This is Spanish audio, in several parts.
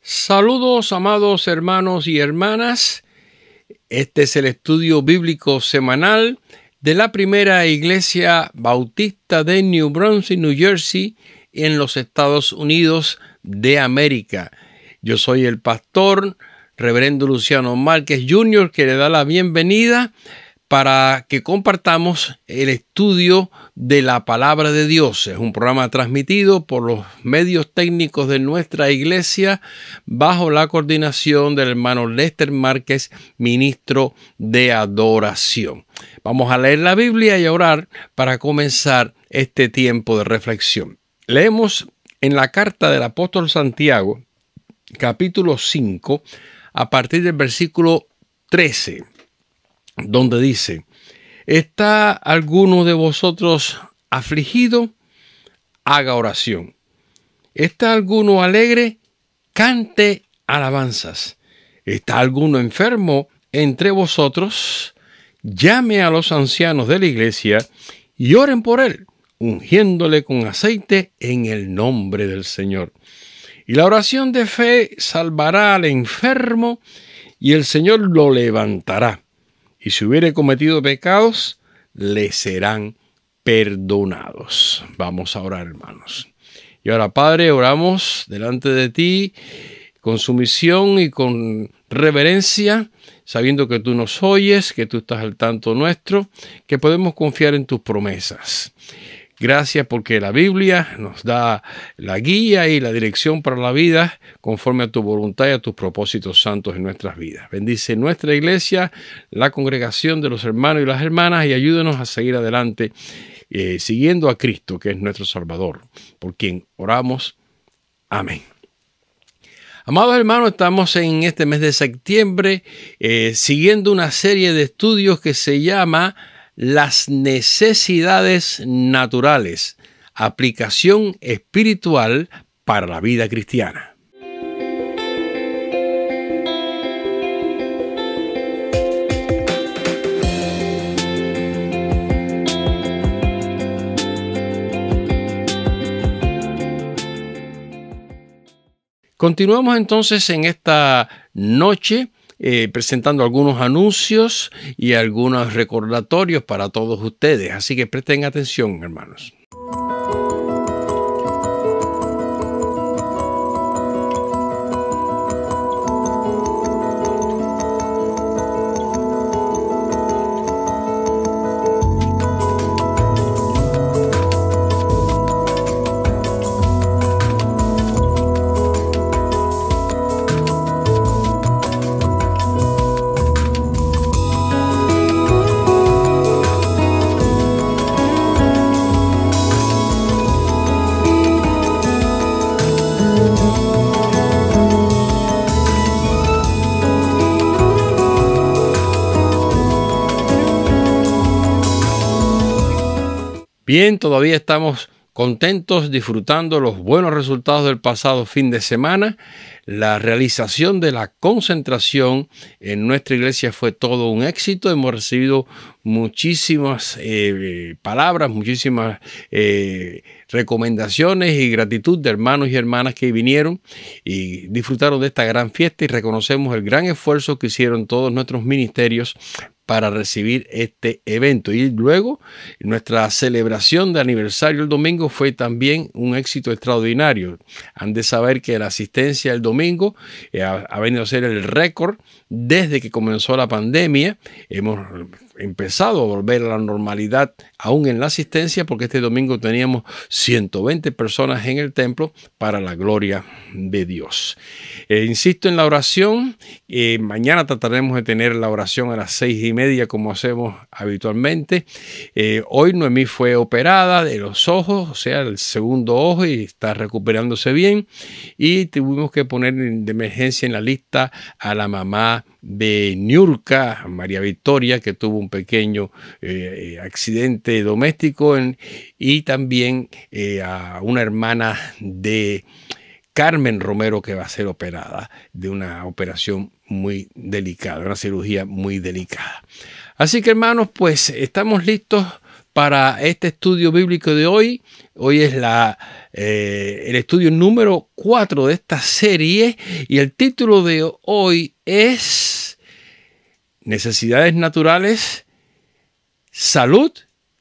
Saludos, amados hermanos y hermanas. Este es el estudio bíblico semanal de la primera iglesia bautista de New Brunswick, New Jersey, en los Estados Unidos de América. Yo soy el pastor reverendo Luciano Márquez Jr., que le da la bienvenida para que compartamos el estudio de la Palabra de Dios. Es un programa transmitido por los medios técnicos de nuestra iglesia bajo la coordinación del hermano Lester Márquez, ministro de adoración. Vamos a leer la Biblia y a orar para comenzar este tiempo de reflexión. Leemos en la carta del apóstol Santiago, capítulo 5, a partir del versículo 13. Donde dice: ¿está alguno de vosotros afligido? Haga oración. ¿Está alguno alegre? Cante alabanzas. ¿Está alguno enfermo entre vosotros? Llame a los ancianos de la iglesia y oren por él, ungiéndole con aceite en el nombre del Señor. Y la oración de fe salvará al enfermo, y el Señor lo levantará. Y si hubiere cometido pecados, le serán perdonados. Vamos a orar, hermanos. Y ahora, Padre, oramos delante de ti con sumisión y con reverencia, sabiendo que tú nos oyes, que tú estás al tanto nuestro, que podemos confiar en tus promesas. Gracias porque la Biblia nos da la guía y la dirección para la vida conforme a tu voluntad y a tus propósitos santos en nuestras vidas. Bendice nuestra iglesia, la congregación de los hermanos y las hermanas, y ayúdanos a seguir adelante siguiendo a Cristo, que es nuestro Salvador, por quien oramos. Amén. Amados hermanos, estamos en este mes de septiembre siguiendo una serie de estudios que se llama Las necesidades naturales, aplicación espiritual para la vida cristiana. Continuamos entonces en esta noche presentando algunos anuncios y algunos recordatorios para todos ustedes. Así que presten atención, hermanos. Bien, todavía estamos contentos disfrutando los buenos resultados del pasado fin de semana. La realización de la concentración en nuestra iglesia fue todo un éxito. Hemos recibido muchísimas palabras, muchísimas recomendaciones y gratitud de hermanos y hermanas que vinieron y disfrutaron de esta gran fiesta, y reconocemos el gran esfuerzo que hicieron todos nuestros ministerios para recibir este evento. Y luego nuestra celebración de aniversario el domingo fue también un éxito extraordinario. Han de saber que la asistencia el domingo ha venido a ser el récord desde que comenzó la pandemia. Hemos empezado a volver a la normalidad aún en la asistencia, porque este domingo teníamos 120 personas en el templo para la gloria de Dios. Insisto en la oración. Mañana trataremos de tener la oración a las 6:30 como hacemos habitualmente. Hoy Noemí fue operada de los ojos, o sea, el segundo ojo, y está recuperándose bien, y tuvimos que poner de emergencia en la lista a la mamá de Niurka, María Victoria, que tuvo un pequeño accidente doméstico, y también a una hermana de Carmen Romero, que va a ser operada de una operación muy delicada, una cirugía muy delicada. Así que, hermanos, pues estamos listos para este estudio bíblico de hoy. Hoy es el estudio número 4 de esta serie y el título de hoy es Necesidades naturales, salud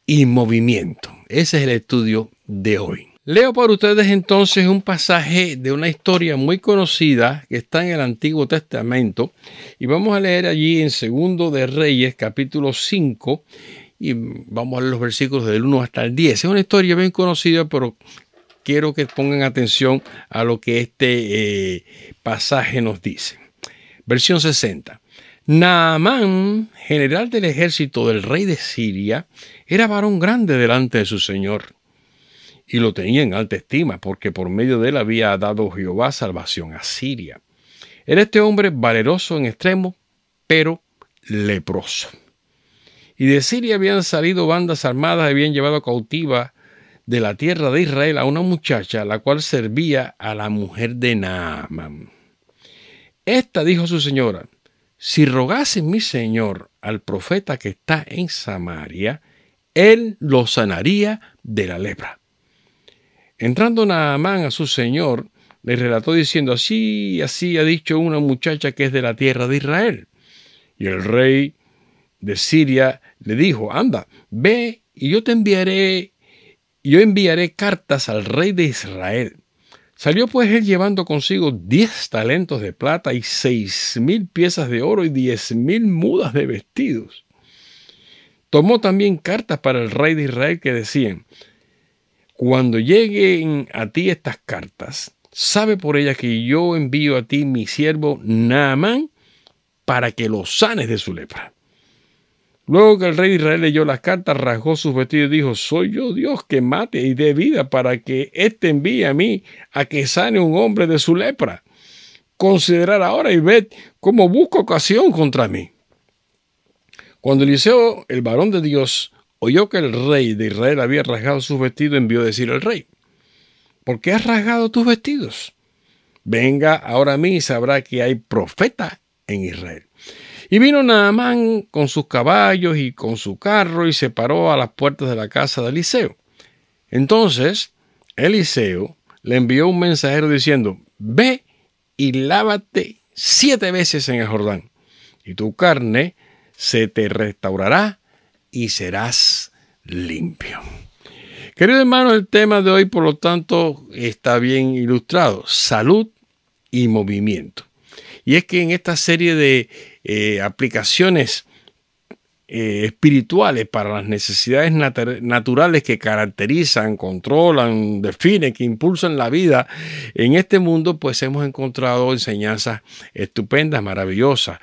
y movimiento. Ese es el estudio de hoy. Leo para ustedes entonces un pasaje de una historia muy conocida que está en el Antiguo Testamento y vamos a leer allí en Segundo de Reyes capítulo 5 y vamos a leer los versículos del 1 hasta el 10. Es una historia bien conocida, pero quiero que pongan atención a lo que este pasaje nos dice. Versión 60. Naamán, general del ejército del rey de Siria, era varón grande delante de su señor. Y lo tenía en alta estima, porque por medio de él había dado Jehová salvación a Siria. Era este hombre valeroso en extremo, pero leproso. Y de Siria habían salido bandas armadas y habían llevado cautiva de la tierra de Israel a una muchacha, la cual servía a la mujer de Naamán. Esta dijo a su señora: si rogase mi señor al profeta que está en Samaria, él lo sanaría de la lepra. Entrando Naamán a su señor, le relató diciendo: así ha dicho una muchacha que es de la tierra de Israel. Y el rey de Siria le dijo: anda, ve y yo enviaré cartas al rey de Israel. Salió pues él llevando consigo 10 talentos de plata y 6,000 piezas de oro y 10,000 mudas de vestidos. Tomó también cartas para el rey de Israel que decían: cuando lleguen a ti estas cartas, sabe por ellas que yo envío a ti mi siervo Naamán para que lo sanes de su lepra. Luego que el rey de Israel leyó las cartas, rasgó sus vestidos y dijo: soy yo Dios que mate y dé vida para que éste envíe a mí a que sane un hombre de su lepra. Considerad ahora y ved cómo busca ocasión contra mí. Cuando Eliseo, el varón de Dios, oyó que el rey de Israel había rasgado sus vestidos, envió a decir al rey: ¿por qué has rasgado tus vestidos? Venga ahora a mí y sabrá que hay profeta en Israel. Y vino Naamán con sus caballos y con su carro y se paró a las puertas de la casa de Eliseo. Entonces Eliseo le envió un mensajero diciendo: ve y lávate 7 veces en el Jordán, y tu carne se te restaurará y serás limpio. Querido hermano, el tema de hoy, por lo tanto, está bien ilustrado: salud y movimiento. Y es que en esta serie de aplicaciones espirituales para las necesidades naturales que caracterizan, controlan, definen, que impulsan la vida en este mundo, pues hemos encontrado enseñanzas estupendas, maravillosas,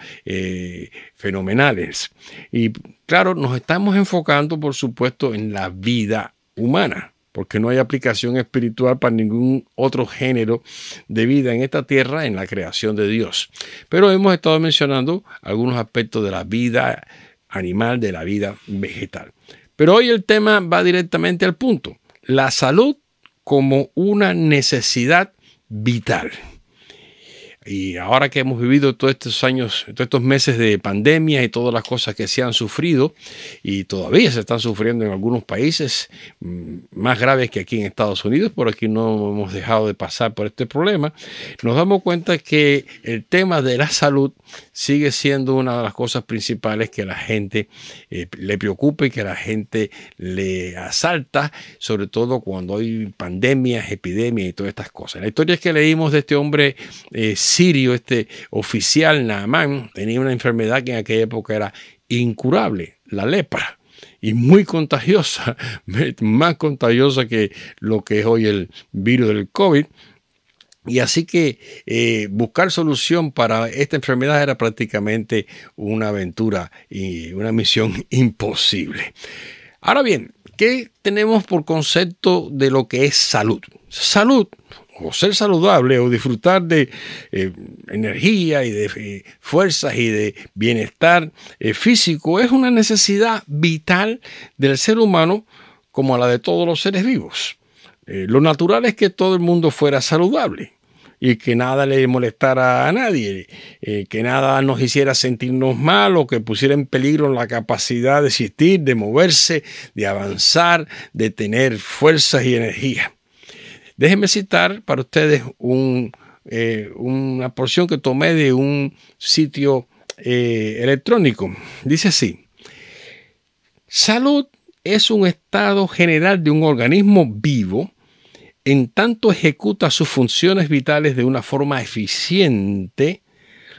fenomenales. Y claro, nos estamos enfocando, por supuesto, en la vida humana, porque no hay aplicación espiritual para ningún otro género de vida en esta tierra, en la creación de Dios. Pero hemos estado mencionando algunos aspectos de la vida animal, de la vida vegetal. Pero hoy el tema va directamente al punto: la salud como una necesidad vital. Y ahora que hemos vivido todos estos años, todos estos meses de pandemia y todas las cosas que se han sufrido y todavía se están sufriendo en algunos países más graves que aquí en Estados Unidos, por aquí no hemos dejado de pasar por este problema, nos damos cuenta que el tema de la salud sigue siendo una de las cosas principales que a la gente le preocupa y que a la gente le asalta, sobre todo cuando hay pandemias, epidemias y todas estas cosas. La historia es que leímos de este hombre sirio, este oficial Naamán, tenía una enfermedad que en aquella época era incurable, la lepra, y muy contagiosa, más contagiosa que lo que es hoy el virus del COVID. Y así que buscar solución para esta enfermedad era prácticamente una aventura y una misión imposible. Ahora bien, ¿qué tenemos por concepto de lo que es salud? Salud, o ser saludable, o disfrutar de energía y de fuerzas y de bienestar físico, es una necesidad vital del ser humano como la de todos los seres vivos. Lo natural es que todo el mundo fuera saludable. y que nada le molestara a nadie, que nada nos hiciera sentirnos mal o que pusiera en peligro la capacidad de existir, de moverse, de avanzar, de tener fuerzas y energía. Déjenme citar para ustedes una porción que tomé de un sitio electrónico. Dice así: salud es un estado general de un organismo vivo en tanto ejecuta sus funciones vitales de una forma eficiente,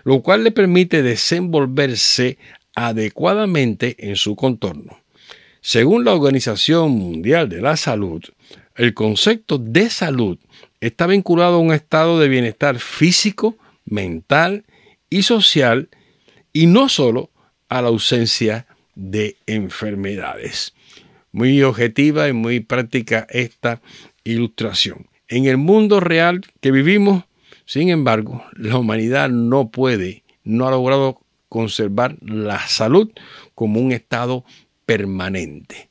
lo cual le permite desenvolverse adecuadamente en su contorno. Según la Organización Mundial de la Salud, el concepto de salud está vinculado a un estado de bienestar físico, mental y social, y no solo a la ausencia de enfermedades. Muy objetiva y muy práctica esta ilustración. En el mundo real que vivimos, sin embargo, la humanidad no ha logrado conservar la salud como un estado permanente.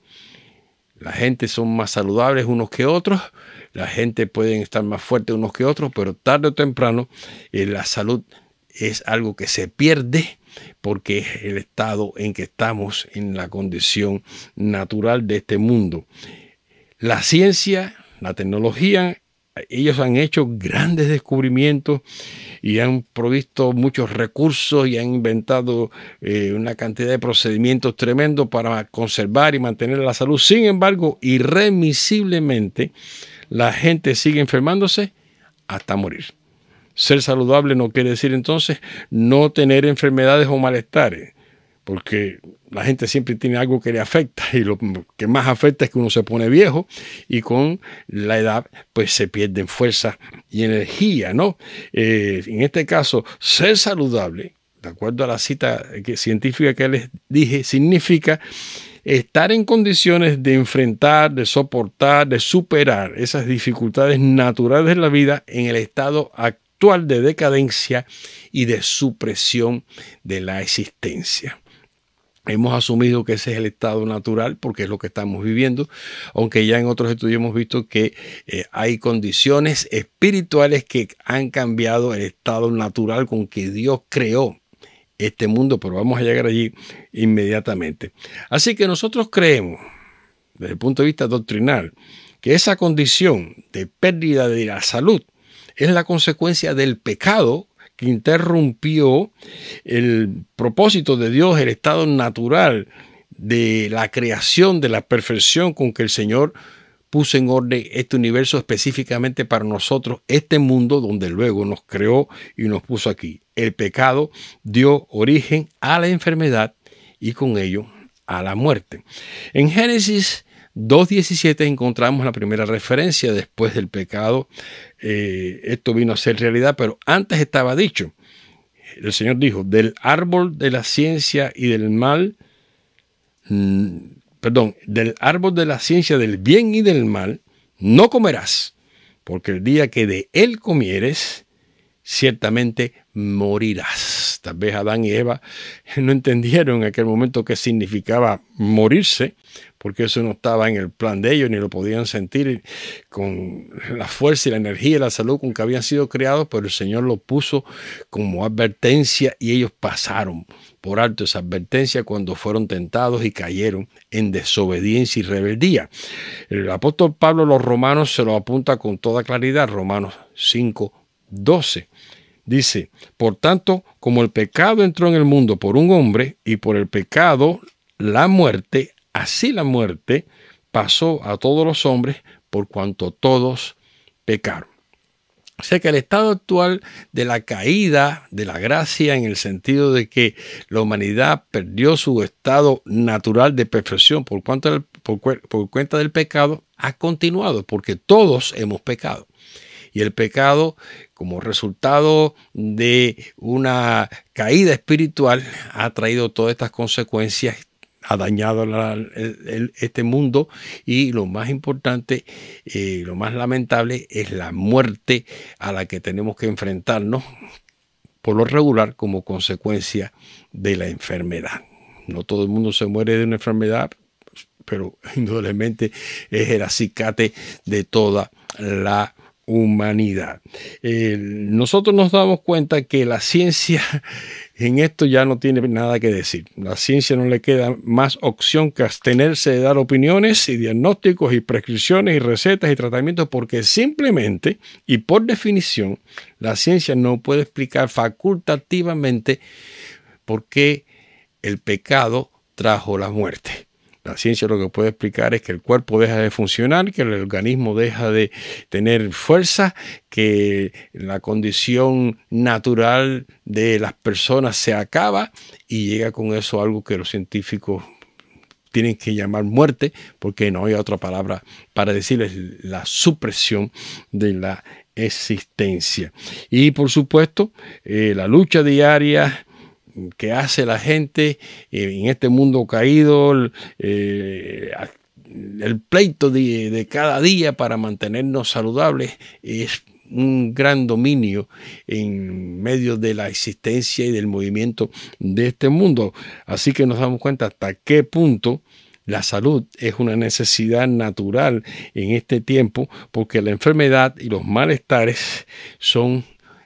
La gente son más saludables unos que otros, la gente pueden estar más fuertes unos que otros, pero tarde o temprano la salud es algo que se pierde porque es el estado en que estamos en la condición natural de este mundo. La ciencia, la tecnología, ellos han hecho grandes descubrimientos y han provisto muchos recursos y han inventado una cantidad de procedimientos tremendos para conservar y mantener la salud. Sin embargo, irremisiblemente, la gente sigue enfermándose hasta morir. Ser saludable no quiere decir entonces no tener enfermedades o malestares, porque la gente siempre tiene algo que le afecta y lo que más afecta es que uno se pone viejo y con la edad pues se pierden fuerza y energía, ¿no? En este caso, ser saludable, de acuerdo a la cita científica que les dije, significa estar en condiciones de enfrentar, de soportar, de superar esas dificultades naturales de la vida en el estado actual de decadencia y de supresión de la existencia. Hemos asumido que ese es el estado natural porque es lo que estamos viviendo, aunque ya en otros estudios hemos visto que hay condiciones espirituales que han cambiado el estado natural con que Dios creó este mundo, pero vamos a llegar allí inmediatamente. Así que nosotros creemos, desde el punto de vista doctrinal, que esa condición de pérdida de la salud es la consecuencia del pecado que interrumpió el propósito de Dios, el estado natural de la creación, de la perfección con que el Señor puso en orden este universo específicamente para nosotros, este mundo donde luego nos creó y nos puso aquí. El pecado dio origen a la enfermedad y con ello a la muerte. En Génesis 2:17 encontramos la primera referencia después del pecado. Esto vino a ser realidad, pero antes estaba dicho. El Señor dijo, del árbol de la ciencia y del mal, del árbol de la ciencia del bien y del mal, no comerás, porque el día que de él comieres, ciertamente morirás. Tal vez Adán y Eva no entendieron en aquel momento qué significaba morirse, porque eso no estaba en el plan de ellos, ni lo podían sentir con la fuerza y la energía y la salud con que habían sido creados, pero el Señor lo puso como advertencia y ellos pasaron por alto esa advertencia cuando fueron tentados y cayeron en desobediencia y rebeldía. El apóstol Pablo a los romanos se lo apunta con toda claridad, Romanos 5:12. Dice, por tanto, como el pecado entró en el mundo por un hombre y por el pecado la muerte, así la muerte pasó a todos los hombres por cuanto todos pecaron. O sea que el estado actual de la caída de la gracia, en el sentido de que la humanidad perdió su estado natural de perfección por cuenta del pecado, ha continuado porque todos hemos pecado. Y el pecado, como resultado de una caída espiritual, ha traído todas estas consecuencias, ha dañado este mundo y lo más importante, lo más lamentable es la muerte a la que tenemos que enfrentarnos por lo regular como consecuencia de la enfermedad. No todo el mundo se muere de una enfermedad, pero indudablemente es el acicate de toda la humanidad. Nosotros nos damos cuenta que la ciencia en esto ya no tiene nada que decir. La ciencia no le queda más opción que abstenerse de dar opiniones y diagnósticos y prescripciones y recetas y tratamientos, porque simplemente y por definición la ciencia no puede explicar facultativamente por qué el pecado trajo la muerte. La ciencia lo que puede explicar es que el cuerpo deja de funcionar, que el organismo deja de tener fuerza, que la condición natural de las personas se acaba y llega con eso algo que los científicos tienen que llamar muerte, porque no hay otra palabra para decirles, la supresión de la existencia. Y por supuesto, la lucha diaria que hace la gente en este mundo caído, el pleito de cada día para mantenernos saludables es un gran dominio en medio de la existencia y del movimiento de este mundo. Así que nos damos cuenta hasta qué punto la salud es una necesidad natural en este tiempo, porque la enfermedad y los malestares son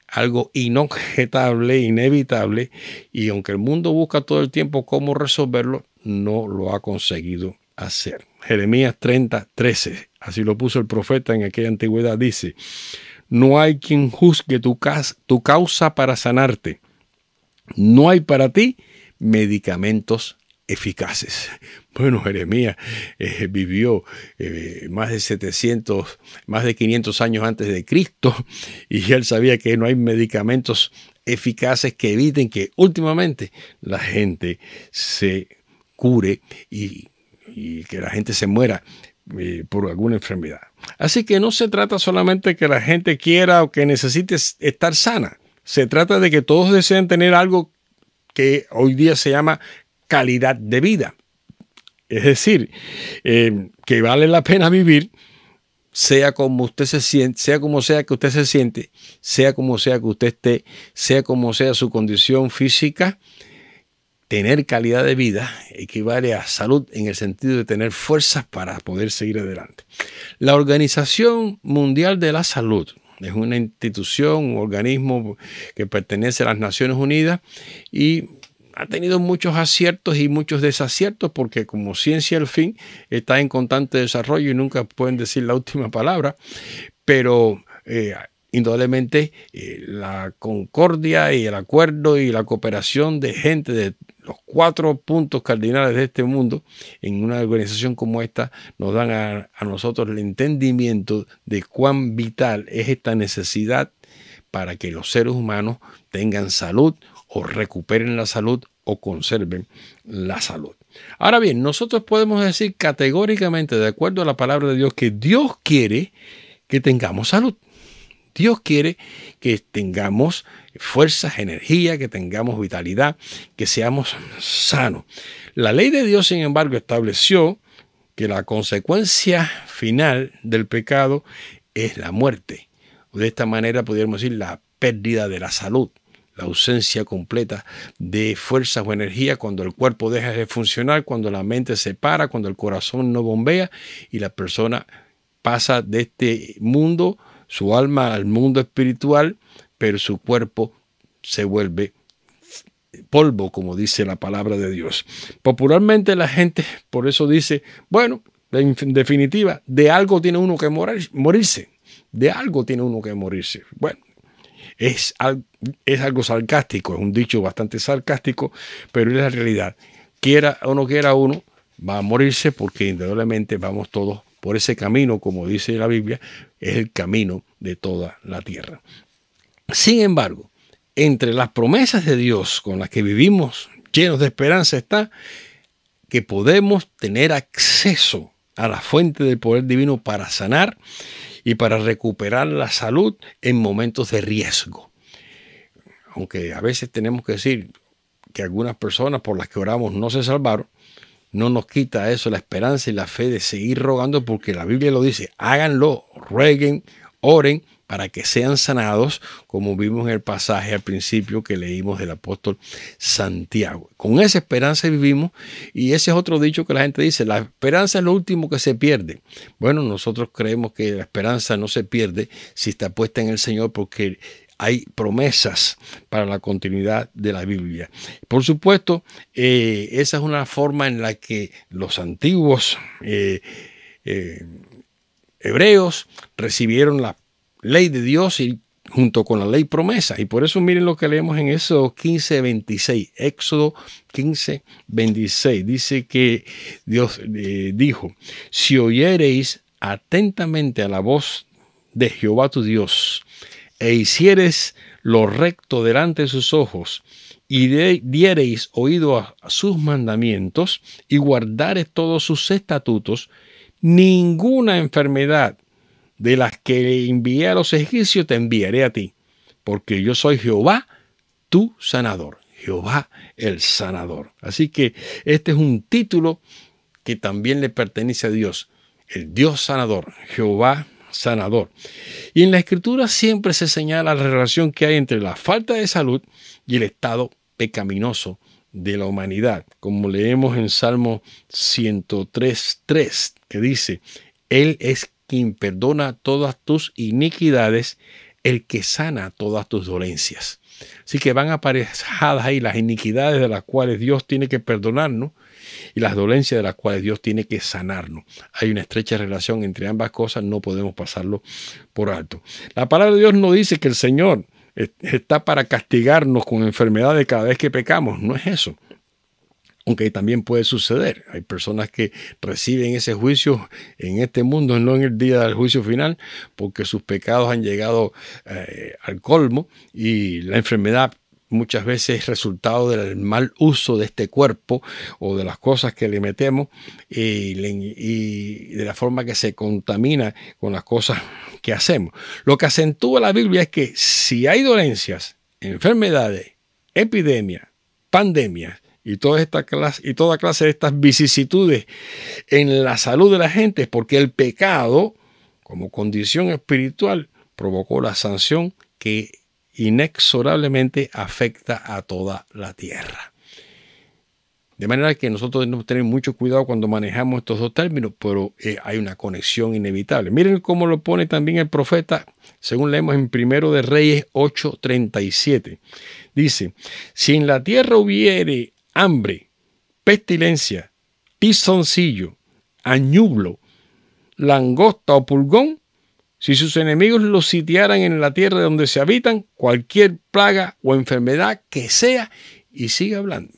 algo inobjetable, inevitable, y aunque el mundo busca todo el tiempo cómo resolverlo, no lo ha conseguido hacer. Jeremías 30:13, así lo puso el profeta en aquella antigüedad, dice: no hay quien juzgue tu causa para sanarte. No hay para ti medicamentos eficaces. Bueno, Jeremías vivió más de 500 años antes de Cristo, y él sabía que no hay medicamentos eficaces que eviten que últimamente la gente se cure y que la gente se muera por alguna enfermedad. Así que no se trata solamente de que la gente quiera o que necesite estar sana. Se trata de que todos deseen tener algo que hoy día se llama calidad de vida. Es decir, que vale la pena vivir, sea como usted se siente, sea como sea que usted se siente, sea como sea que usted esté, sea como sea su condición física. Tener calidad de vida equivale a salud en el sentido de tener fuerzas para poder seguir adelante. La Organización Mundial de la Salud es una institución, un organismo que pertenece a las Naciones Unidas y ha tenido muchos aciertos y muchos desaciertos, porque como ciencia al fin está en constante desarrollo y nunca pueden decir la última palabra, pero indudablemente la concordia y el acuerdo y la cooperación de gente de los 4 puntos cardinales de este mundo en una organización como esta nos dan a nosotros el entendimiento de cuán vital es esta necesidad para que los seres humanos tengan salud o recuperen la salud o conserven la salud. Ahora bien, nosotros podemos decir categóricamente, de acuerdo a la palabra de Dios, que Dios quiere que tengamos salud. Dios quiere que tengamos fuerzas, energía, que tengamos vitalidad, que seamos sanos. La ley de Dios, sin embargo, estableció que la consecuencia final del pecado es la muerte. De esta manera podríamos decir la pérdida de la salud, la ausencia completa de fuerzas o energía cuando el cuerpo deja de funcionar, cuando la mente se para, cuando el corazón no bombea y la persona pasa de este mundo, su alma al mundo espiritual, pero su cuerpo se vuelve polvo, como dice la palabra de Dios. Popularmente la gente por eso dice, bueno, en definitiva, de algo tiene uno que morirse. De algo tiene uno que morirse. Bueno, es algo sarcástico, es un dicho bastante sarcástico, pero es la realidad. Quiera o no quiera uno, va a morirse, porque indudablemente vamos todos por ese camino, como dice la Biblia, es el camino de toda la tierra. Sin embargo, entre las promesas de Dios con las que vivimos llenos de esperanza está que podemos tener acceso a la fuente del poder divino para sanar y para recuperar la salud en momentos de riesgo. Aunque a veces tenemos que decir que algunas personas por las que oramos no se salvaron, no nos quita eso la esperanza y la fe de seguir rogando, porque la Biblia lo dice: háganlo, rueguen, oren para que sean sanados, como vimos en el pasaje al principio que leímos del apóstol Santiago. Con esa esperanza vivimos, y ese es otro dicho que la gente dice: la esperanza es lo último que se pierde. Bueno, nosotros creemos que la esperanza no se pierde si está puesta en el Señor, porque hay promesas para la continuidad de la Biblia. Por supuesto, esa es una forma en la que los antiguos hebreos recibieron la ley de Dios y junto con la ley promesa. Y por eso miren lo que leemos en Éxodo 15:26. Éxodo 15:26 dice que Dios dijo: si oyereis atentamente a la voz de Jehová tu Dios, e hiciereis lo recto delante de sus ojos, y diereis oído a sus mandamientos, y guardareis todos sus estatutos, ninguna enfermedad de las que envié a los egipcios te enviaré a ti, porque yo soy Jehová, tu sanador. Jehová el sanador. Así que este es un título que también le pertenece a Dios, el Dios sanador, Jehová sanador. Y en la Escritura siempre se señala la relación que hay entre la falta de salud y el estado pecaminoso de la humanidad, como leemos en Salmo 103:3, que dice: Él es quien perdona todas tus iniquidades, el que sana todas tus dolencias. Así que van aparejadas ahí las iniquidades de las cuales Dios tiene que perdonarnos y las dolencias de las cuales Dios tiene que sanarnos. Hay una estrecha relación entre ambas cosas, no podemos pasarlo por alto. La palabra de Dios no dice que el Señor está para castigarnos con enfermedades cada vez que pecamos, no es eso. Aunque también puede suceder. Hay personas que reciben ese juicio en este mundo, no en el día del juicio final, porque sus pecados han llegado al colmo, y la enfermedad muchas veces es resultado del mal uso de este cuerpo o de las cosas que le metemos y de la forma que se contamina con las cosas que hacemos. Lo que acentúa la Biblia es que si hay dolencias, enfermedades, epidemias, pandemias, y toda clase de estas vicisitudes en la salud de la gente, es porque el pecado, como condición espiritual, provocó la sanción que inexorablemente afecta a toda la tierra. De manera que nosotros debemos tener mucho cuidado cuando manejamos estos dos términos, pero hay una conexión inevitable. Miren cómo lo pone también el profeta, según leemos en 1 de Reyes 8:37. Dice: si en la tierra hubiere hambre, pestilencia, tizoncillo, añublo, langosta o pulgón, si sus enemigos los sitiaran en la tierra donde se habitan, cualquier plaga o enfermedad que sea, y sigue hablando.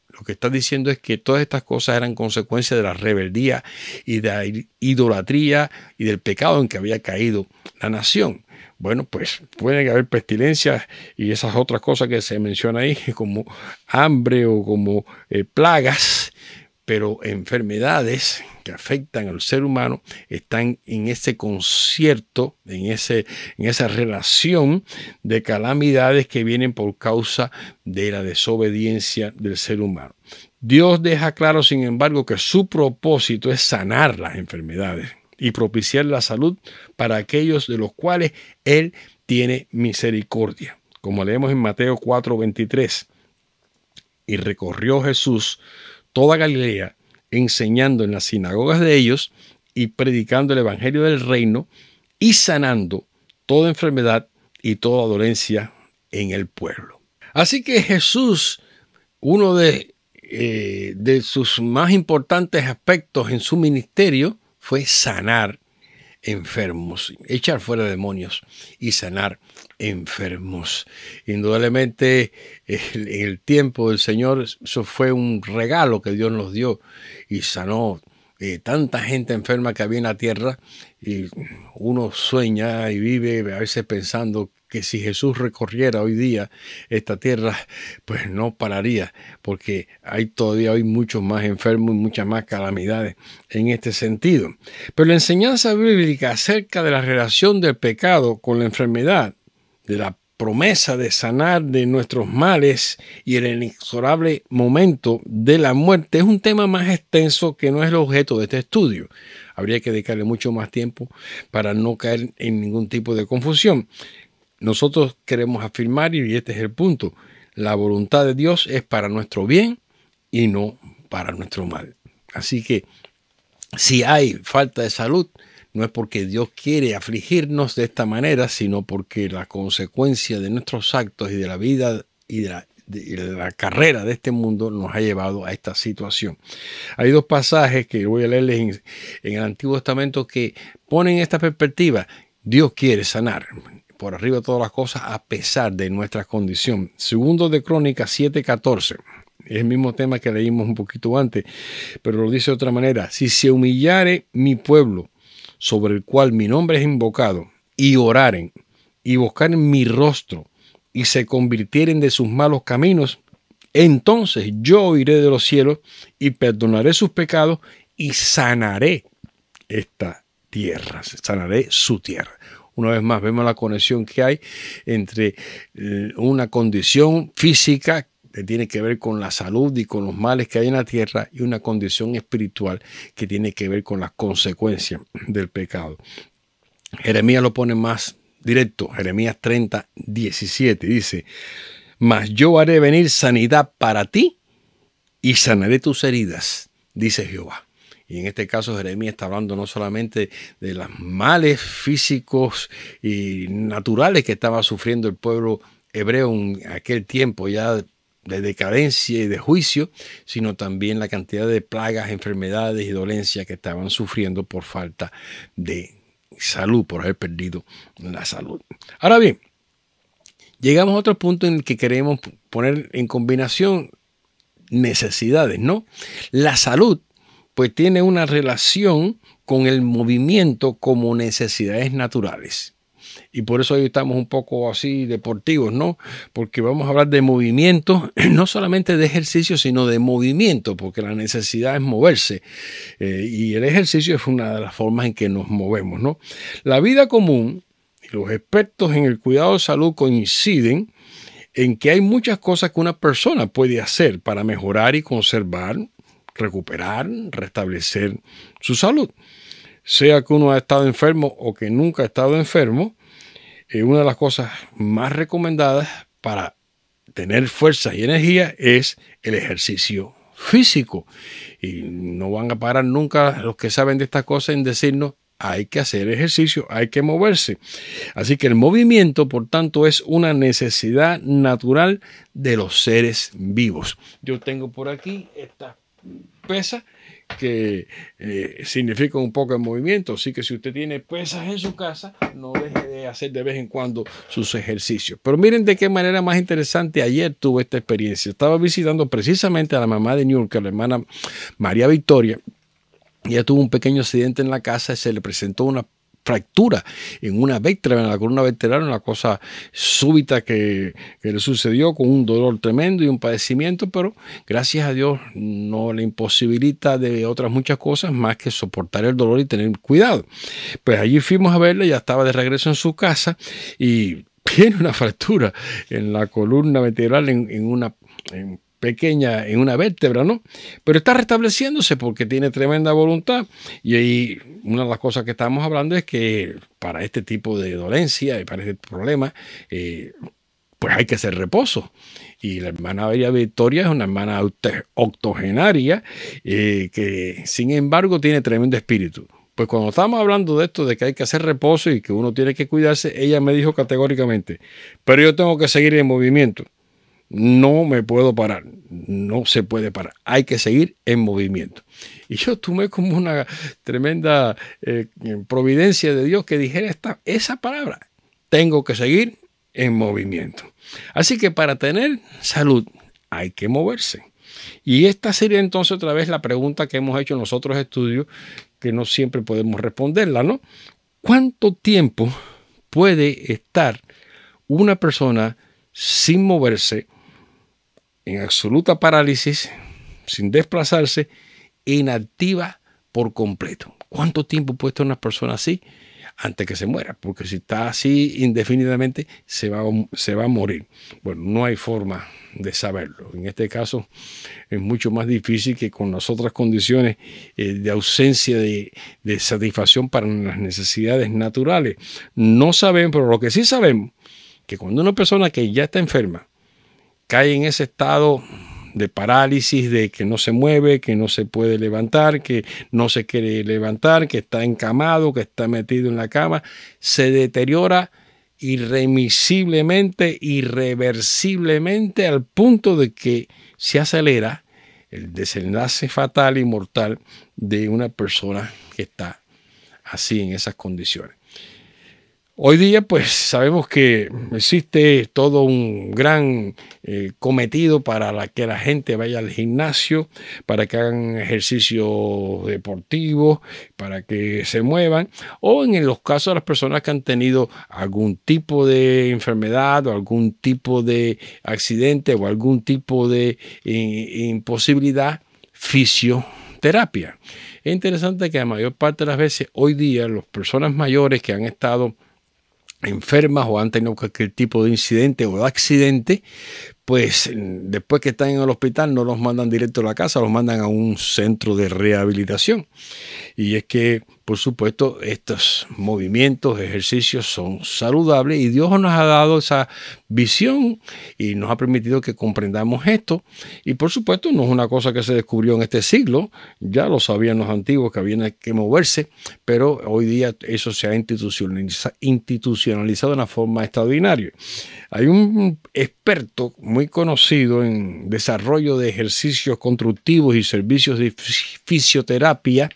Lo que está diciendo es que todas estas cosas eran consecuencia de la rebeldía y de la idolatría y del pecado en que había caído la nación. Bueno, pues pueden haber pestilencias y esas otras cosas que se mencionan ahí, como hambre o como plagas, pero enfermedades que afectan al ser humano están en ese concierto, en esa relación de calamidades que vienen por causa de la desobediencia del ser humano. Dios deja claro, sin embargo, que su propósito es sanar las enfermedades y propiciar la salud para aquellos de los cuales Él tiene misericordia. Como leemos en Mateo 4:23, y recorrió Jesús toda Galilea, enseñando en las sinagogas de ellos y predicando el evangelio del reino y sanando toda enfermedad y toda dolencia en el pueblo. Así que Jesús, uno de sus más importantes aspectos en su ministerio fue sanar enfermos, echar fuera demonios y sanar enfermos. Indudablemente en el tiempo del Señor eso fue un regalo que Dios nos dio y sanó tanta gente enferma que había en la tierra, y uno sueña y vive a veces pensando que si Jesús recorriera hoy día esta tierra, pues no pararía, porque hay todavía hoy muchos más enfermos y muchas más calamidades en este sentido. Pero la enseñanza bíblica acerca de la relación del pecado con la enfermedad, de la promesa de sanar de nuestros males y el inexorable momento de la muerte es un tema más extenso que no es el objeto de este estudio. Habría que dedicarle mucho más tiempo para no caer en ningún tipo de confusión. Nosotros queremos afirmar, y este es el punto, la voluntad de Dios es para nuestro bien y no para nuestro mal. Así que si hay falta de salud, no es porque Dios quiere afligirnos de esta manera, sino porque la consecuencia de nuestros actos y de la vida y de la carrera de este mundo nos ha llevado a esta situación. Hay dos pasajes que voy a leerles en el Antiguo Testamento que ponen esta perspectiva. Dios quiere sanar por arriba de todas las cosas a pesar de nuestra condición. Segundo de Crónicas 7:14. Es el mismo tema que leímos un poquito antes, pero lo dice de otra manera. Si se humillare mi pueblo, sobre el cual mi nombre es invocado, y oraren, y buscaren mi rostro, y se convirtieren de sus malos caminos, entonces yo oiré de los cielos, y perdonaré sus pecados, y sanaré esta tierra, sanaré su tierra. Una vez más, vemos la conexión que hay entre una condición física que tiene que ver con la salud y con los males que hay en la tierra y una condición espiritual que tiene que ver con las consecuencias del pecado. Jeremías lo pone más directo. Jeremías 30:17 dice: mas yo haré venir sanidad para ti y sanaré tus heridas, dice Jehová. Y en este caso Jeremías está hablando no solamente de los males físicos y naturales que estaba sufriendo el pueblo hebreo en aquel tiempo ya de decadencia y de juicio, sino también la cantidad de plagas, enfermedades y dolencias que estaban sufriendo por falta de salud, por haber perdido la salud. Ahora bien, llegamos a otro punto en el que queremos poner en combinación necesidades, ¿no? La salud, pues, tiene una relación con el movimiento como necesidades naturales. Y por eso hoy estamos un poco así deportivos, ¿no? Porque vamos a hablar de movimiento, no solamente de ejercicio, sino de movimiento, porque la necesidad es moverse. Y el ejercicio es una de las formas en que nos movemos, ¿no? La vida común y los expertos en el cuidado de salud coinciden en que hay muchas cosas que una persona puede hacer para mejorar y conservar, recuperar, restablecer su salud. Sea que uno ha estado enfermo o que nunca ha estado enfermo, una de las cosas más recomendadas para tener fuerza y energía es el ejercicio físico. Y no van a parar nunca los que saben de estas cosas en decirnos: hay que hacer ejercicio, hay que moverse. Así que el movimiento, por tanto, es una necesidad natural de los seres vivos. Yo tengo por aquí esta pesa que significa un poco de movimiento, así que si usted tiene pesas en su casa, no deje de hacer de vez en cuando sus ejercicios. Pero miren de qué manera más interesante. Ayer tuve esta experiencia. Estaba visitando precisamente a la mamá de New York, la hermana María Victoria. Ella tuvo un pequeño accidente en la casa y se le presentó una fractura en una vértebra, en la columna vertebral, una cosa súbita que le sucedió con un dolor tremendo y un padecimiento, pero gracias a Dios no le imposibilita de otras muchas cosas más que soportar el dolor y tener cuidado. Pues allí fuimos a verla, ya estaba de regreso en su casa y tiene una fractura en la columna vertebral en una vértebra, ¿no? Pero está restableciéndose porque tiene tremenda voluntad. Y ahí una de las cosas que estamos hablando es que para este tipo de dolencia y para este problema, pues hay que hacer reposo. Y la hermana María Victoria es una hermana octogenaria que, sin embargo, tiene tremendo espíritu. Pues cuando estamos hablando de esto, de que hay que hacer reposo y que uno tiene que cuidarse, ella me dijo categóricamente: pero yo tengo que seguir en movimiento. No me puedo parar, no se puede parar, hay que seguir en movimiento. Y yo tomé como una tremenda providencia de Dios que dijera esa palabra: tengo que seguir en movimiento. Así que para tener salud hay que moverse. Y esta sería entonces otra vez la pregunta que hemos hecho en los otros estudios, que no siempre podemos responderla, ¿no? ¿Cuánto tiempo puede estar una persona sin moverse, en absoluta parálisis, sin desplazarse, inactiva por completo? ¿Cuánto tiempo puede estar una persona así? antes que se muera, porque si está así indefinidamente se va a morir. Bueno, no hay forma de saberlo. En este caso es mucho más difícil que con las otras condiciones de ausencia de satisfacción para las necesidades naturales. No sabemos, pero lo que sí sabemos, que cuando una persona que ya está enferma cae en ese estado de parálisis, de que no se mueve, que no se puede levantar, que no se quiere levantar, que está encamado, que está metido en la cama, se deteriora irremisiblemente, irreversiblemente, al punto de que se acelera el desenlace fatal y mortal de una persona que está así en esas condiciones. Hoy día, pues, sabemos que existe todo un gran cometido para que la gente vaya al gimnasio, para que hagan ejercicio deportivo, para que se muevan, o en los casos de las personas que han tenido algún tipo de enfermedad o algún tipo de accidente o algún tipo de imposibilidad, fisioterapia. Es interesante que la mayor parte de las veces hoy día las personas mayores que han estado enfermas o han tenido cualquier tipo de incidente o de accidente, pues después que están en el hospital no los mandan directo a la casa, los mandan a un centro de rehabilitación. Y es que, por supuesto, estos movimientos, ejercicios son saludables y Dios nos ha dado esa visión y nos ha permitido que comprendamos esto. Y por supuesto, no es una cosa que se descubrió en este siglo, ya lo sabían los antiguos que había que moverse, pero hoy día eso se ha institucionalizado de una forma extraordinaria. Hay un experto muy conocido en desarrollo de ejercicios constructivos y servicios de fisioterapia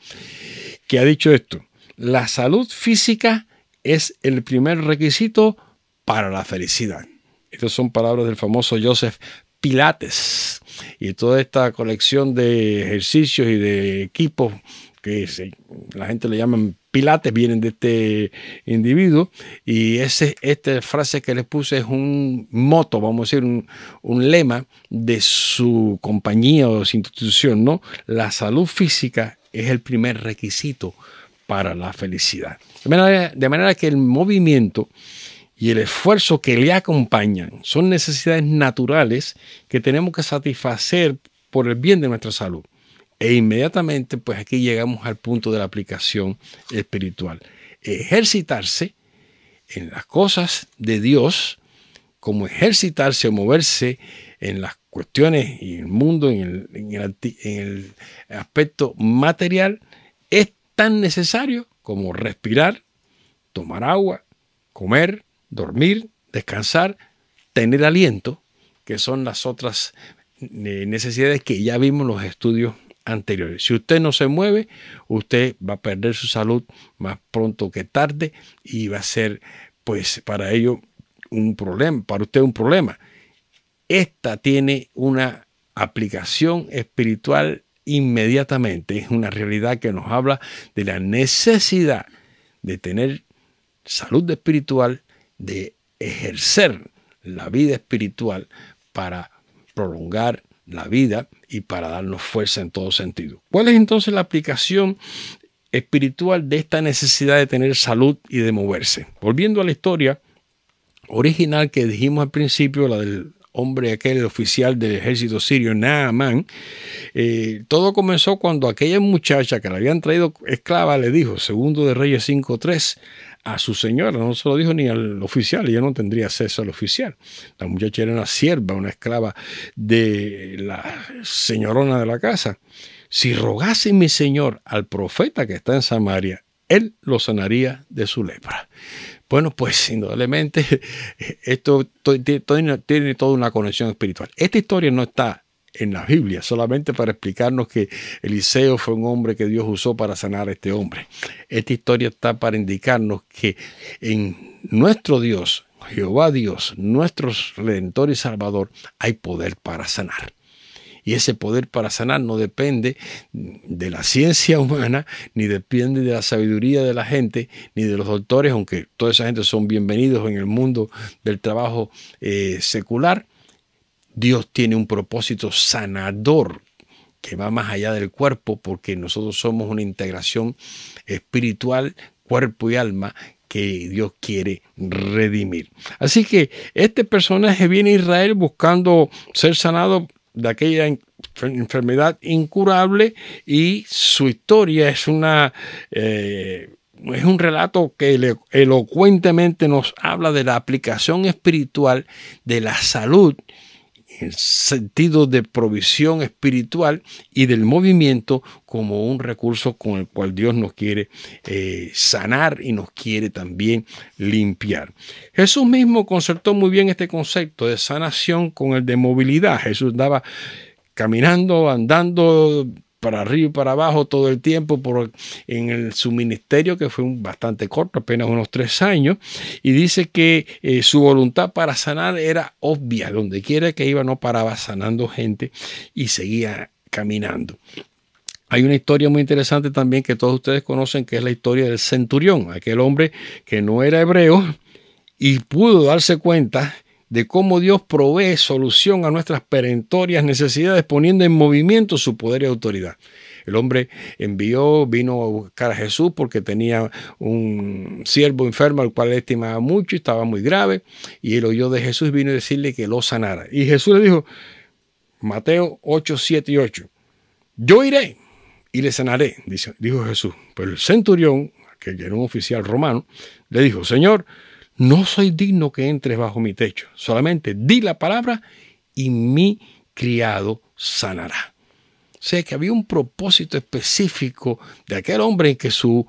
que ha dicho esto: la salud física es el primer requisito para la felicidad. Estas son palabras del famoso Joseph Pilates. Y toda esta colección de ejercicios y de equipos que la gente le llaman Pilates vienen de este individuo, y esta frase que les puse es un moto, vamos a decir, un lema de su compañía o su institución, ¿no? La salud física es el primer requisito para la felicidad. De manera que el movimiento y el esfuerzo que le acompañan son necesidades naturales que tenemos que satisfacer por el bien de nuestra salud. E inmediatamente, pues aquí llegamos al punto de la aplicación espiritual. Ejercitarse en las cosas de Dios, como ejercitarse o moverse en las cuestiones y el mundo, en el aspecto material, es tan necesario como respirar, tomar agua, comer, dormir, descansar, tener aliento, que son las otras necesidades que ya vimos en los estudios anteriores. Si usted no se mueve, usted va a perder su salud más pronto que tarde y va a ser, pues, para ello un problema, para usted un problema. Esta tiene una aplicación espiritual inmediatamente. Es una realidad que nos habla de la necesidad de tener salud espiritual, de ejercer la vida espiritual para prolongar la vida y para darnos fuerza en todo sentido. ¿Cuál es entonces la aplicación espiritual de esta necesidad de tener salud y de moverse? Volviendo a la historia original que dijimos al principio, la del hombre aquel oficial del ejército sirio, Naamán, todo comenzó cuando aquella muchacha que le habían traído esclava le dijo, segundo de Reyes 5:3, a su señora, no se lo dijo ni al oficial, ella no tendría acceso al oficial. La muchacha era una sierva, una esclava de la señorona de la casa. Si rogase mi señor al profeta que está en Samaria, él lo sanaría de su lepra. Bueno, pues indudablemente esto tiene toda una conexión espiritual. Esta historia no está en la Biblia, solamente para explicarnos que Eliseo fue un hombre que Dios usó para sanar a este hombre. Esta historia está para indicarnos que en nuestro Dios, Jehová Dios, nuestro Redentor y Salvador, hay poder para sanar. Y ese poder para sanar no depende de la ciencia humana, ni depende de la sabiduría de la gente, ni de los doctores, aunque toda esa gente son bienvenidos en el mundo del trabajo secular. Dios tiene un propósito sanador que va más allá del cuerpo, porque nosotros somos una integración espiritual cuerpo y alma que Dios quiere redimir. Así que este personaje viene a Israel buscando ser sanado de aquella enfermedad incurable, y su historia es un relato que elocuentemente nos habla de la aplicación espiritual de la salud, en el sentido de provisión espiritual, y del movimiento como un recurso con el cual Dios nos quiere sanar y nos quiere también limpiar. Jesús mismo concertó muy bien este concepto de sanación con el de movilidad. Jesús andaba caminando, andando para arriba y para abajo todo el tiempo en su ministerio, que fue bastante corto, apenas unos 3 años, y dice que su voluntad para sanar era obvia. Donde quiera que iba no paraba sanando gente y seguía caminando. Hay una historia muy interesante también que todos ustedes conocen, que es la historia del centurión, aquel hombre que no era hebreo y pudo darse cuenta de cómo Dios provee solución a nuestras perentorias necesidades, poniendo en movimiento su poder y autoridad. El hombre vino a buscar a Jesús porque tenía un siervo enfermo al cual le estimaba mucho y estaba muy grave, y él oyó de Jesús y vino a decirle que lo sanara. Y Jesús le dijo, Mateo 8, 7 y 8, yo iré y le sanaré, dijo Jesús. Pero el centurión, que era un oficial romano, le dijo, Señor, no soy digno que entres bajo mi techo. Solamente di la palabra y mi criado sanará. O sea que había un propósito específico de aquel hombre en que su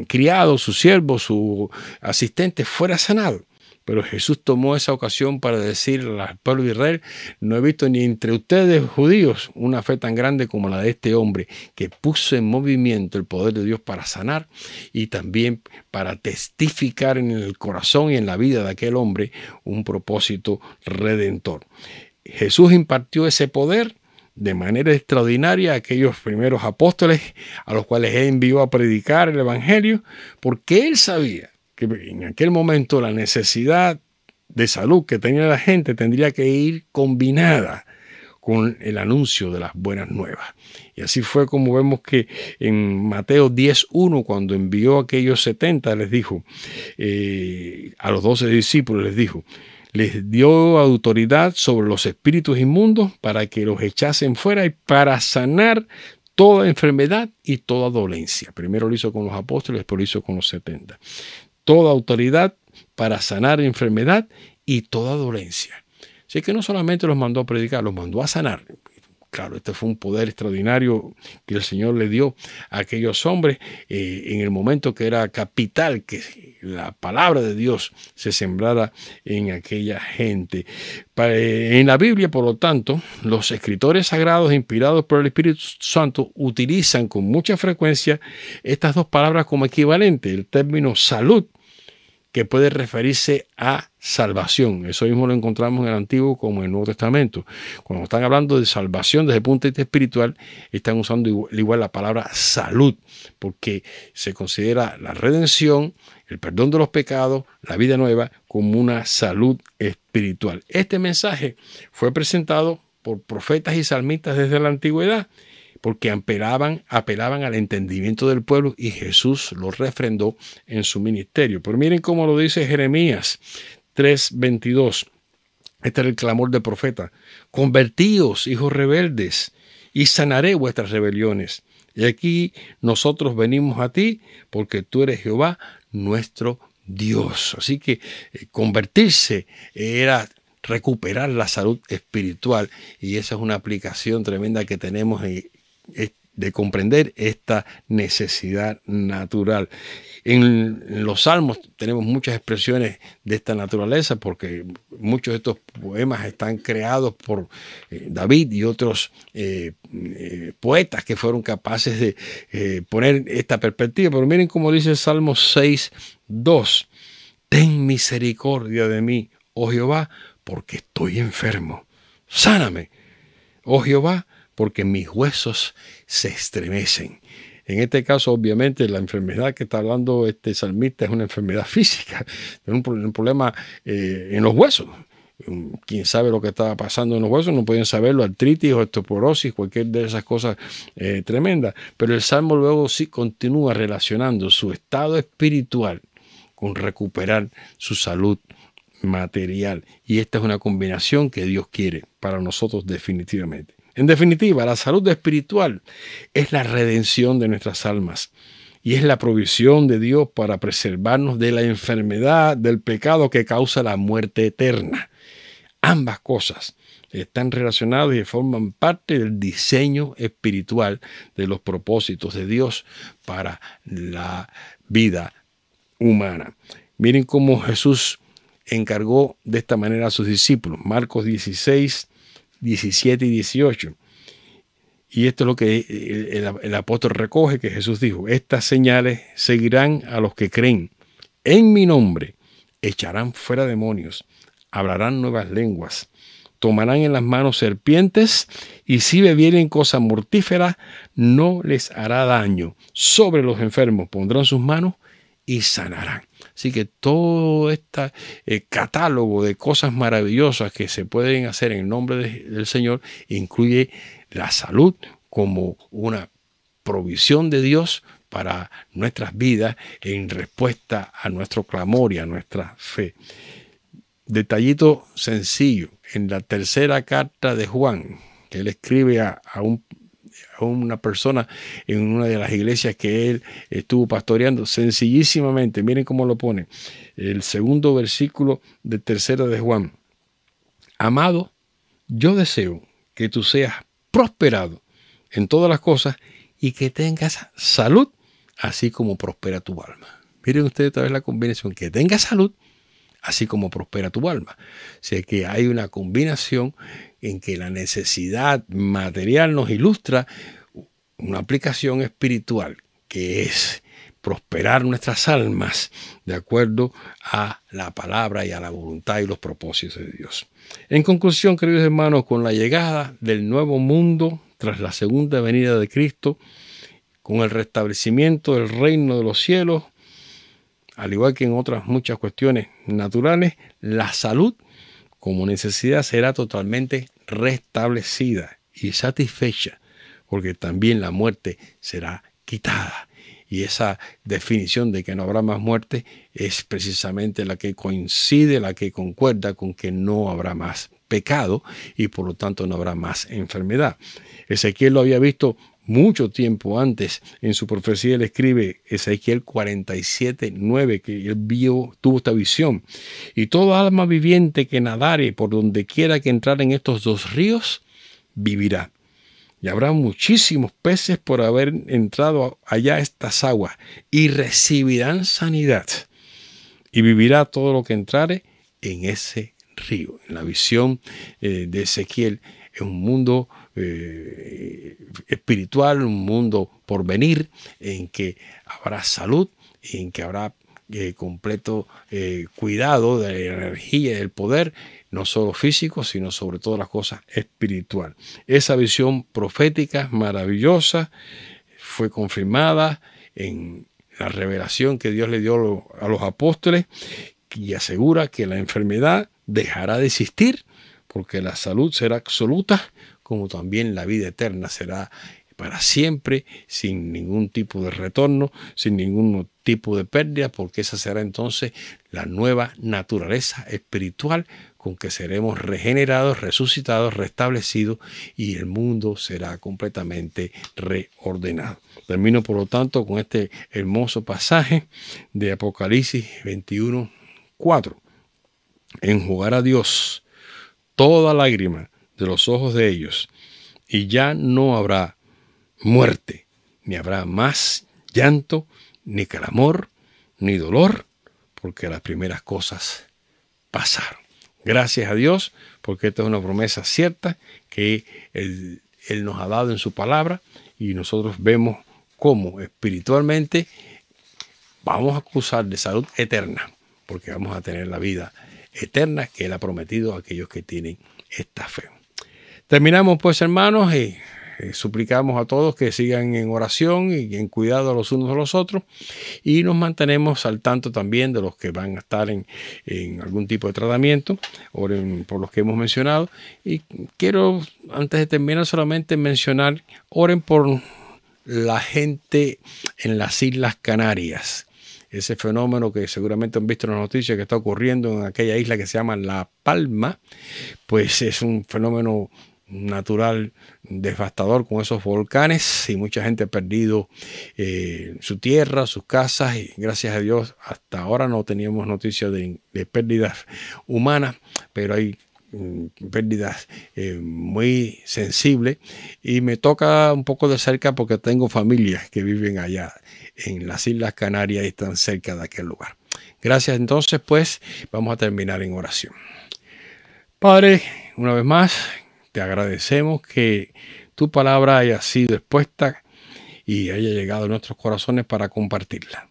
criado, su siervo, su asistente fuera sanado. Pero Jesús tomó esa ocasión para decirle al pueblo de Israel, no he visto ni entre ustedes judíos una fe tan grande como la de este hombre, que puso en movimiento el poder de Dios para sanar y también para testificar en el corazón y en la vida de aquel hombre un propósito redentor. Jesús impartió ese poder de manera extraordinaria a aquellos primeros apóstoles a los cuales él envió a predicar el evangelio, porque él sabía que en aquel momento la necesidad de salud que tenía la gente tendría que ir combinada con el anuncio de las buenas nuevas. Y así fue como vemos que en Mateo 10:1, cuando envió a aquellos 70, les dijo, a los 12 discípulos les dijo, les dio autoridad sobre los espíritus inmundos para que los echasen fuera y para sanar toda enfermedad y toda dolencia. Primero lo hizo con los apóstoles, después lo hizo con los 70. Toda autoridad para sanar enfermedad y toda dolencia. Así que no solamente los mandó a predicar, los mandó a sanar. Claro, este fue un poder extraordinario que el Señor le dio a aquellos hombres en el momento que era capital que la palabra de Dios se sembrara en aquella gente. En la Biblia, por lo tanto, los escritores sagrados inspirados por el Espíritu Santo utilizan con mucha frecuencia estas dos palabras como equivalente. El término salud, que puede referirse a salvación. Eso mismo lo encontramos en el Antiguo como en el Nuevo Testamento. Cuando están hablando de salvación desde el punto de vista espiritual, están usando igual la palabra salud, porque se considera la redención, el perdón de los pecados, la vida nueva, como una salud espiritual. Este mensaje fue presentado por profetas y salmistas desde la antigüedad, porque apelaban al entendimiento del pueblo, y Jesús lo refrendó en su ministerio. Pero miren cómo lo dice Jeremías 3:22. Este era el clamor del profeta. Convertíos, hijos rebeldes, y sanaré vuestras rebeliones. Y aquí nosotros venimos a ti, porque tú eres Jehová, nuestro Dios. Así que convertirse era recuperar la salud espiritual, y esa es una aplicación tremenda que tenemos de comprender esta necesidad natural. En los Salmos tenemos muchas expresiones de esta naturaleza, porque muchos de estos poemas están creados por David y otros poetas que fueron capaces de poner esta perspectiva. Pero miren cómo dice el Salmo 6:2. Ten misericordia de mí, oh Jehová, porque estoy enfermo. Sáname, oh Jehová, porque mis huesos se estremecen. En este caso, obviamente, la enfermedad que está hablando este salmista es una enfermedad física, es un problema en los huesos. quién sabe lo que estaba pasando en los huesos, no pueden saberlo, artritis, osteoporosis, cualquier de esas cosas tremendas. Pero el Salmo luego sí continúa relacionando su estado espiritual con recuperar su salud material. Y esta es una combinación que Dios quiere para nosotros definitivamente. En definitiva, la salud espiritual es la redención de nuestras almas y es la provisión de Dios para preservarnos de la enfermedad, del pecado que causa la muerte eterna. Ambas cosas están relacionadas y forman parte del diseño espiritual de los propósitos de Dios para la vida humana. Miren cómo Jesús encargó de esta manera a sus discípulos. Marcos 16, 17 y 18. Y esto es lo que el apóstol recoge, que Jesús dijo: estas señales seguirán a los que creen. En mi nombre echarán fuera demonios, hablarán nuevas lenguas, tomarán en las manos serpientes, y si bebieren cosa mortífera, no les hará daño. Sobre los enfermos pondrán sus manos y sanarán. Así que todo este catálogo de cosas maravillosas que se pueden hacer en nombre del Señor incluye la salud como una provisión de Dios para nuestras vidas en respuesta a nuestro clamor y a nuestra fe. Detallito sencillo: en la tercera carta de Juan, que él escribe a una persona en una de las iglesias que él estuvo pastoreando, sencillísimamente, miren cómo lo pone, el segundo versículo de tercera de Juan: amado, yo deseo que tú seas prosperado en todas las cosas y que tengas salud, así como prospera tu alma. Miren ustedes otra vez la combinación: que tengas salud, así como prospera tu alma. O sea que hay una combinación en que la necesidad material nos ilustra una aplicación espiritual, que es prosperar nuestras almas de acuerdo a la palabra y a la voluntad y los propósitos de Dios. En conclusión, queridos hermanos, con la llegada del nuevo mundo tras la segunda venida de Cristo, con el restablecimiento del reino de los cielos, al igual que en otras muchas cuestiones naturales, la salud como necesidad será totalmente restablecida y satisfecha, porque también la muerte será quitada. Y esa definición de que no habrá más muerte es precisamente la que coincide, la que concuerda con que no habrá más pecado y por lo tanto no habrá más enfermedad. Ezequiel lo había visto mucho tiempo antes. En su profecía él escribe, Ezequiel 47:9, que él tuvo esta visión: y todo alma viviente que nadare por donde quiera que entrar en estos dos ríos, vivirá. Y habrá muchísimos peces por haber entrado allá a estas aguas, y recibirán sanidad. Y vivirá todo lo que entrare en ese río. En la visión de Ezequiel, es un mundo espiritual, un mundo por venir, en que habrá salud, en que habrá completo cuidado de la energía y del poder, no solo físico, sino sobre todas las cosas espiritual. Esa visión profética maravillosa fue confirmada en la revelación que Dios le dio a los apóstoles, y asegura que la enfermedad dejará de existir, porque la salud será absoluta, como también la vida eterna será para siempre, sin ningún tipo de retorno, sin ningún tipo de pérdida, porque esa será entonces la nueva naturaleza espiritual con que seremos regenerados, resucitados, restablecidos, y el mundo será completamente reordenado. Termino, por lo tanto, con este hermoso pasaje de Apocalipsis 21:4. Enjugará Dios toda lágrima de los ojos de ellos, y ya no habrá muerte, ni habrá más llanto, ni clamor, ni dolor, porque las primeras cosas pasaron. Gracias a Dios, porque esta es una promesa cierta que Él nos ha dado en su palabra, y nosotros vemos cómo espiritualmente vamos a gozar de salud eterna, porque vamos a tener la vida eterna que Él ha prometido a aquellos que tienen esta fe. Terminamos pues, hermanos, suplicamos a todos que sigan en oración y en cuidado los unos de los otros, y nos mantenemos al tanto también de los que van a estar en algún tipo de tratamiento. Oren por los que hemos mencionado. Y quiero, antes de terminar, solamente mencionar, oren por la gente en las Islas Canarias. Ese fenómeno que seguramente han visto en las noticias que está ocurriendo en aquella isla que se llama La Palma, pues es un fenómeno natural devastador con esos volcanes, y mucha gente ha perdido su tierra, sus casas, y gracias a Dios hasta ahora no teníamos noticias de pérdidas humanas, pero hay pérdidas muy sensibles, y me toca un poco de cerca porque tengo familias que viven allá en las Islas Canarias y están cerca de aquel lugar. Gracias. Entonces, pues vamos a terminar en oración. Padre, una vez más te agradecemos que tu palabra haya sido expuesta y haya llegado a nuestros corazones para compartirla.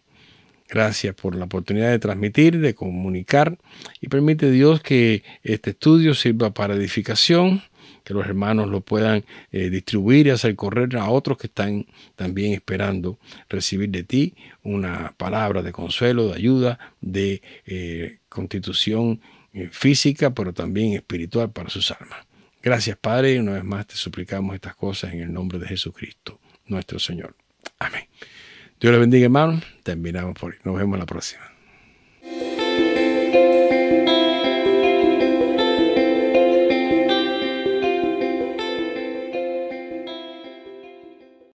Gracias por la oportunidad de transmitir, de comunicar, y permite, Dios, que este estudio sirva para edificación, que los hermanos lo puedan distribuir y hacer correr a otros que están también esperando recibir de ti una palabra de consuelo, de ayuda, de constitución física, pero también espiritual para sus almas. Gracias, Padre, y una vez más te suplicamos estas cosas en el nombre de Jesucristo, nuestro Señor. Amén. Dios les bendiga, hermanos. Terminamos por hoy. Nos vemos la próxima.